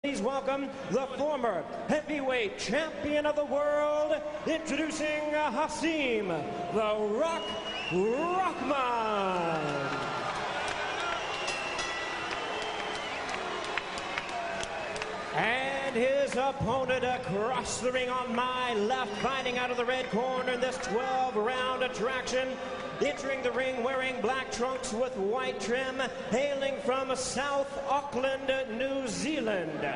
Please welcome the former heavyweight champion of the world, introducing Hasim The Rock Rahman. And his opponent across the ring on my left, fighting out of the red corner in this 12-round attraction. Entering the ring wearing black trunks with white trim, hailing from South Auckland, New Zealand.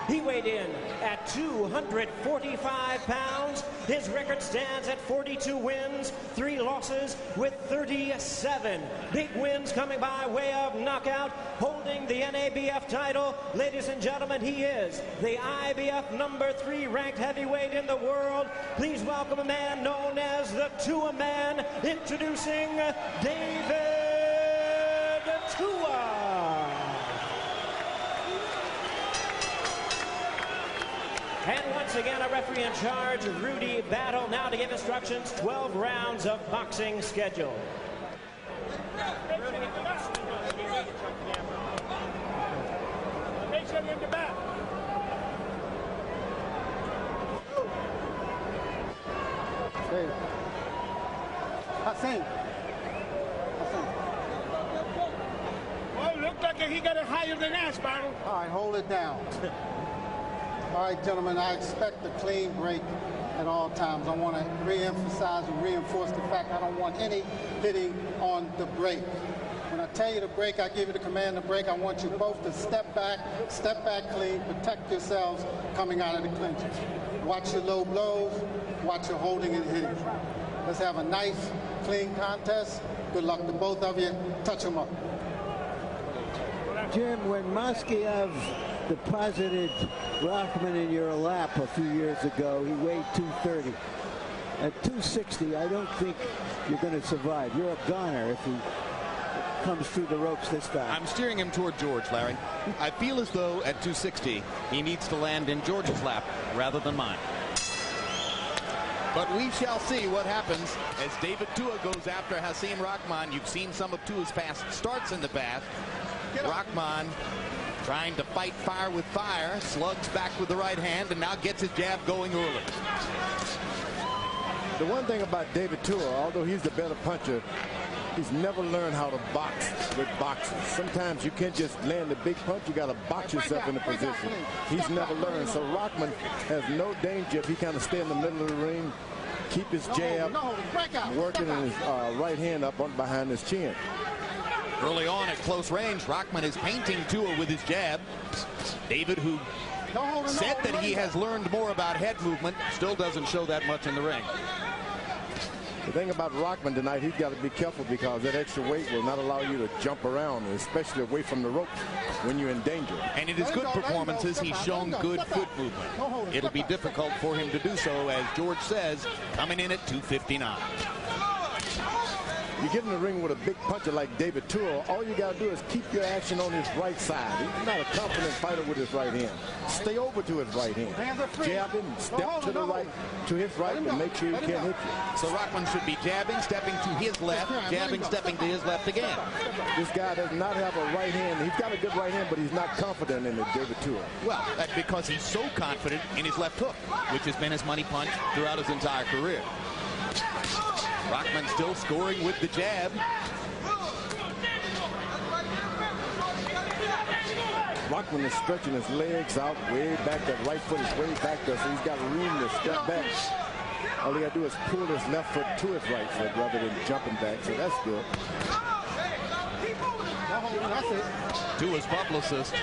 He weighed in at 245 pounds. His record stands at 42 wins, 3 losses with 37 big wins coming by way of knockout, holding the NABF title. Ladies and gentlemen, he is the IBF #3 ranked heavyweight in the world. Please welcome a man known as the Tua Man, introducing David Tua. And once again, a referee in charge, Rudy Battle, now to give instructions. 12 rounds of boxing schedule. Make sure you get back. Hasim. Well, looked like he got it higher than that, Sparrow. All right, hold it down. All right, gentlemen, I expect a clean break at all times. I want to re-emphasize and reinforce the fact I don't want any hitting on the break. When I tell you to break, I give you the command to break. I want you both to step back clean, protect yourselves coming out of the clinches. Watch your low blows, watch your holding and hitting. Let's have a nice, clean contest. Good luck to both of you. Touch them up. Jim, when Moskiev deposited Rahman in your lap a few years ago, he weighed 230. At 260, I don't think you're going to survive. You're a goner if he comes through the ropes this time. I'm steering him toward George, Larry. I feel as though at 260, he needs to land in George's lap rather than mine. But we shall see what happens as David Tua goes after Hasim Rahman. You've seen some of Tua's past starts in the past. Rahman trying to fight fire with fire, slugs back with the right hand, and now gets his jab going early. The one thing about David Tua, although he's the better puncher, he's never learned how to box with boxers. Sometimes you can't just land a big punch, you got to box yourself in a position. He's never learned. So Rahman has no danger if he kind of stay in the middle of the ring, keep his jab, working his right hand up behind his chin. Early on at close range, Rahman is painting Tua with his jab. David, who said that he has learned more about head movement, still doesn't show that much in the ring. The thing about Rahman tonight, he's got to be careful because that extra weight will not allow you to jump around, especially away from the ropes when you're in danger. And in his good performances, he's shown good foot movement. It'll be difficult for him to do so, as George says, coming in at 259. You get in the ring with a big puncher like David Tua, all you got to do is keep your action on his right side. He's not a confident fighter with his right hand. Stay over to his right hand. Jab him, step to the right, to his right, and make sure he can't hit you. So Rahman should be jabbing, stepping to his left, jabbing, stepping to his left again. This guy does not have a right hand. He's got a good right hand, but he's not confident in it, David Tua. Well, that's because he's so confident in his left hook, which has been his money punch throughout his entire career. Rahman still scoring with the jab. Rahman is stretching his legs out way back. That right foot is way back there, so he's got room to step back. All he got to do is pull his left foot to his right foot rather than jumping back, so that's good. Tua's publicist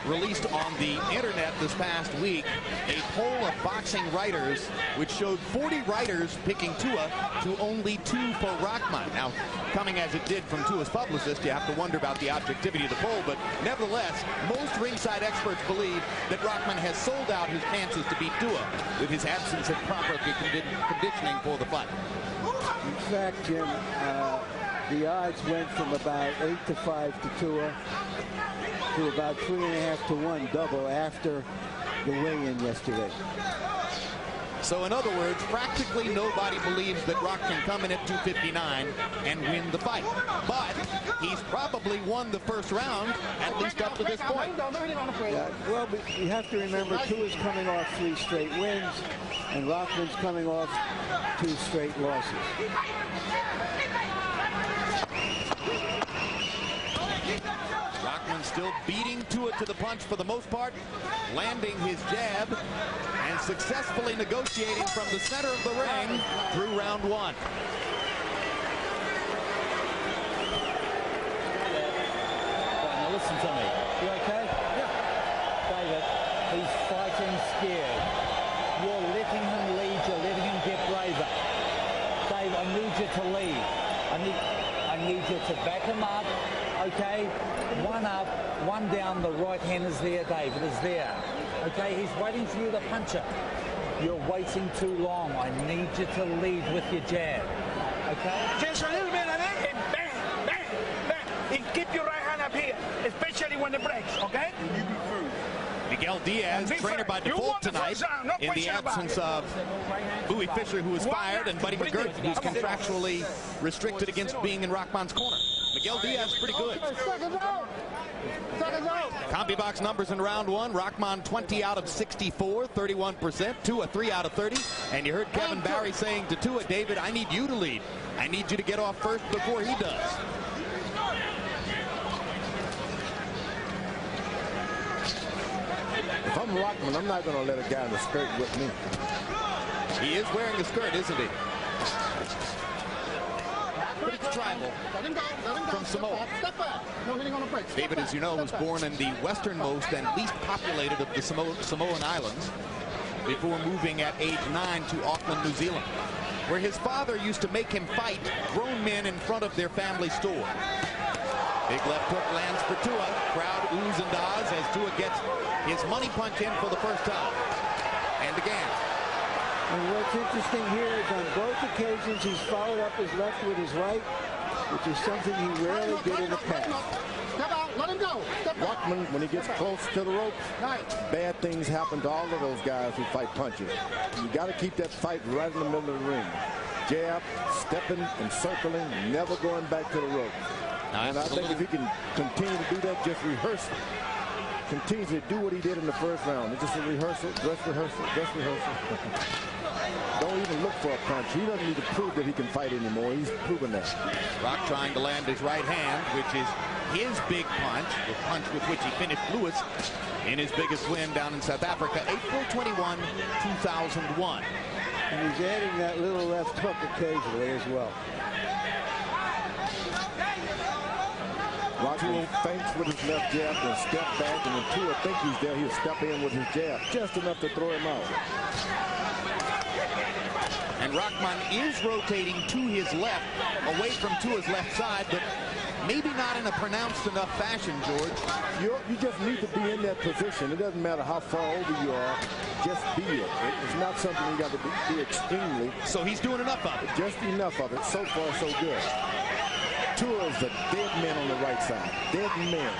released on the internet this past week a poll of boxing writers which showed 40 writers picking Tua to only 2 for Rahman. Now, coming as it did from Tua's publicist, you have to wonder about the objectivity of the poll, but nevertheless, most ringside experts believe that Rahman has sold out his chances to beat Tua with his absence of proper conditioning for the fight. In fact, Jim, the odds went from about 8-5 to Tua to about 3.5 to 1 double after the weigh-in yesterday. So in other words, practically nobody believes that Rock can come in at 259 and win the fight. But he's probably won the first round, at least up to this point. Yeah, well, but you have to remember, Tua's coming off 3 straight wins, and Rahman's coming off 2 straight losses. Rahman still beating Tua to the punch for the most part, landing his jab and successfully negotiating from the center of the ring through round 1. Now listen to me. You okay? Yeah. David, he's fighting scared. You're letting him lead. You're letting him get braver. Dave, I need you to lead. I need you to back him up. Okay? 1 up, 1 down. The right hand is there, David. Is there. Okay? He's waiting for you to punch him. You're waiting too long. I need you to lead with your jab. Okay? Just a little bit of that and bang, bang, bang. And keep your right hand up here, especially when it breaks, okay? You be first. Miguel Diaz, trainer by default tonight, in the absence of Bowie Fisher, who was fired, and Buddy McGirt, who's contractually restricted against being in Rahman's corner. Miguel Diaz pretty good. Combi box numbers in round 1. Rahman 20 out of 64, 31%. Tua 3 out of 30. And you heard Kevin Barry saying to Tua, David, I need you to lead. I need you to get off first before he does. If I'm Rahman, I'm not going to let a guy in the skirt whip me. He is wearing a skirt, isn't he? But it's tribal from Samoa. David, as you know, was born in the westernmost and least populated of the Samoan Islands before moving at age 9 to Auckland, New Zealand, where his father used to make him fight grown men in front of their family store. Big left hook lands for Tua. Crowd oohs and ahs as Tua gets his money punch in for the first time. And again. And what's interesting here is on both occasions he's followed up his left with his right, which is something he rarely did in the past. Step out, let him go. Rahman, when he gets close to the ropes, bad things happen to all of those guys who fight punches. You got to keep that fight right in the middle of the ring. Jab, stepping and circling, never going back to the ropes. And I think if he can continue to do that, just rehearse, continue to do what he did in the first round. It's just a rehearsal, dress rehearsal, dress rehearsal. Don't even look for a punch. He doesn't need to prove that he can fight anymore. He's proven that. Rock trying to land his right hand, which is his big punch, the punch with which he finished Lewis in his biggest win down in South Africa, April 21, 2001. And he's adding that little left hook occasionally as well. Rahman feints with his left jab, then step back, and when Tua thinks he's there, he'll step in with his jab, just enough to throw him out. And Rahman is rotating to his left, away from Tua's left side, but maybe not in a pronounced enough fashion, George. You just need to be in that position. It doesn't matter how far over you are, just be it. It's not something you got to be extremely. So he's doing enough of it. Just enough of it. So far, so good. Tua is the dead man on the right side. Dead man.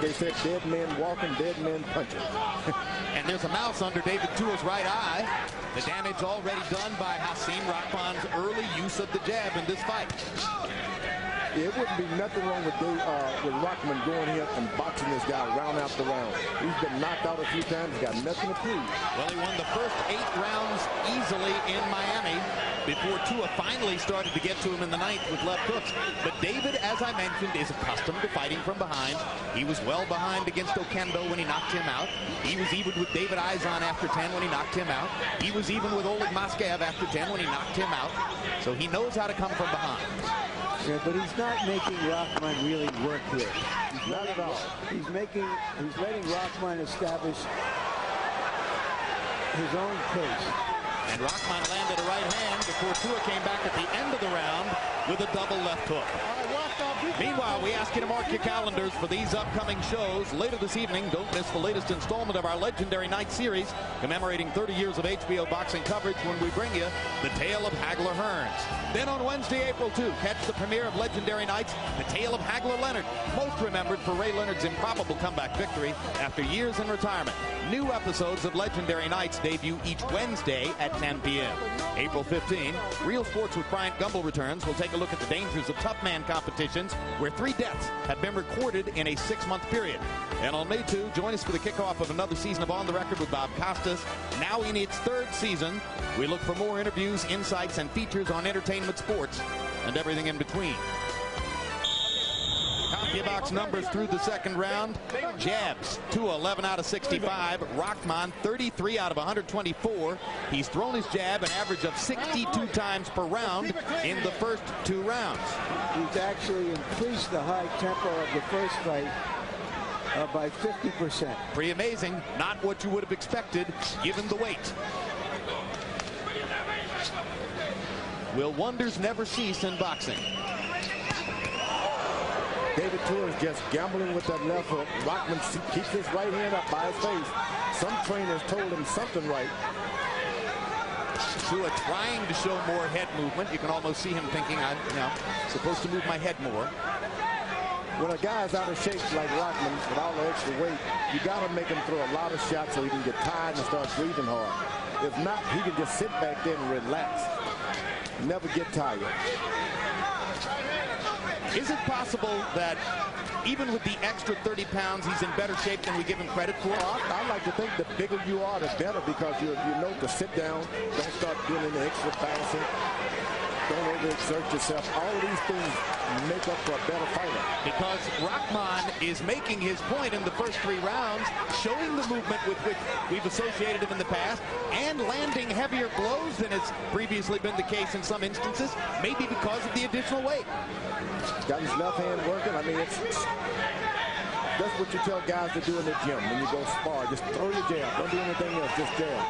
They said dead man walking, dead man punching. And there's a mouse under David Tua's right eye. The damage already done by Hasim Rahman's early use of the jab in this fight. It wouldn't be nothing wrong with Rahman going here and boxing this guy round after round. He's been knocked out a few times, got nothing to prove. Well, he won the first 8 rounds easily in Miami before Tua finally started to get to him in the 9th with left hooks. But David, as I mentioned, is accustomed to fighting from behind. He was well behind against Okendo when he knocked him out. He was even with David Izon after 10 when he knocked him out. He was even with Oleg Maskev after 10 when he knocked him out. So he knows how to come from behind. Yeah, but he's not making Rahman really work here. Not at all. He's letting Rahman establish his own pace. And Rahman landed a right hand before Tua came back at the end of the round with a double left hook. All right, watch out. Meanwhile, we ask you to mark your calendars for these upcoming shows. Later this evening, don't miss the latest installment of our Legendary Night series, commemorating 30 years of HBO boxing coverage when we bring you The Tale of Hagler Hearns. Then on Wednesday, April 2, catch the premiere of Legendary Nights, The Tale of Hagler Leonard, most remembered for Ray Leonard's improbable comeback victory after years in retirement. New episodes of Legendary Nights debut each Wednesday at 10 p.m. April 15, Real Sports with Bryant Gumbel returns. We'll take a look at the dangers of tough man competitions where 3 deaths have been recorded in a 6-month period. And on May 2, join us for the kickoff of another season of On the Record with Bob Costas, now in its 3rd season. We look for more interviews, insights, and features on entertainment, sports, and everything in between. CompuBox numbers through the 2nd round. Jabs, Tua 11 out of 65. Rahman 33 out of 124. He's thrown his jab an average of 62 times per round in the first 2 rounds. He's actually increased the high tempo of the first fight by 50%. Pretty amazing. Not what you would have expected given the weight. Will wonders never cease in boxing? David Tua is just gambling with that left hook. Rahman keeps his right hand up by his face. Some trainers told him something right. Tua trying to show more head movement. You can almost see him thinking, I'm supposed to move my head more. When a guy's out of shape like Rahman with all the extra weight, you got to make him throw a lot of shots so he can get tired and start breathing hard. If not, he can just sit back there and relax. Never get tired. Is it possible that even with the extra 30 pounds, he's in better shape than we give him credit for? I like to think the bigger you are, the better, because you know to sit down, don't start doing any extra bouncing, don't overexert yourself. All of these things make up for a better fighter. Because Rahman is making his point in the first 3 rounds, showing the movement with which we've associated him in the past, and landing heavier blows than has previously been the case in some instances, maybe because of the additional weight. Got his left hand working. I mean, that's what you tell guys to do in the gym when you go spar. Just throw your jab. Don't do anything else. Just jab.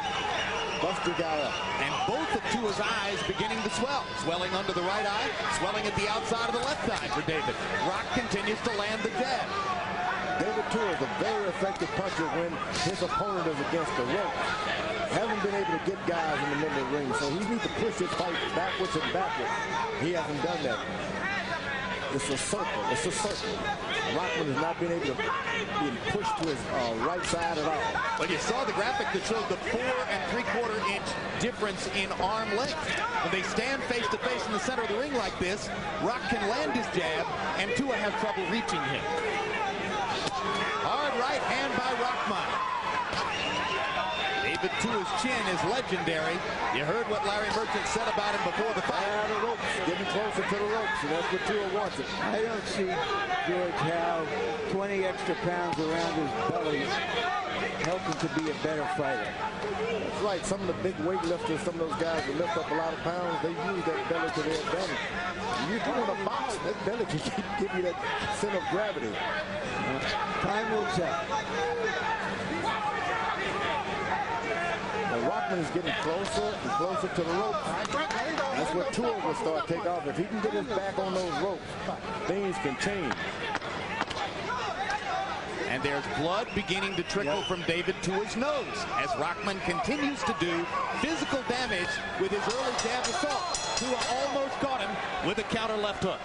Bust your guy up. And both of Tua's eyes beginning to swell. Swelling under the right eye, swelling at the outside of the left eye for David. Rock continues to land the jab. David Tua is a very effective puncher when his opponent is against the rope. Hasn't been able to get guys in the middle of the ring, so he needs to push his fight backwards and backwards. He hasn't done that. It's a circle. It's a circle. Rahman has not been able to be pushed to his right side at all. Well, you saw the graphic that showed the 4 3/4 inch difference in arm length. When they stand face to face in the center of the ring like this, Rock can land his jab, and Tua has trouble reaching him. Hard right hand by Rahman. David Tua's chin is legendary. You heard what Larry Merchant said about him before the fight. The ropes, getting closer to the ropes, and that's what Tua wants it. I don't see, George, how 20 extra pounds around his belly help him to be a better fighter. That's right. Some of the big weightlifters, some of those guys that lift up a lot of pounds, they use that belly to their advantage. You want to box, that belly can give you that center of gravity. Time will tell. Rahman is getting closer and closer to the ropes. That's what Tua will start to take off. If he can get his back on those ropes, things can change. And there's blood beginning to trickle from David Tua's nose as Rahman continues to do physical damage with his early jab assault. Tua almost caught him with a counter left hook.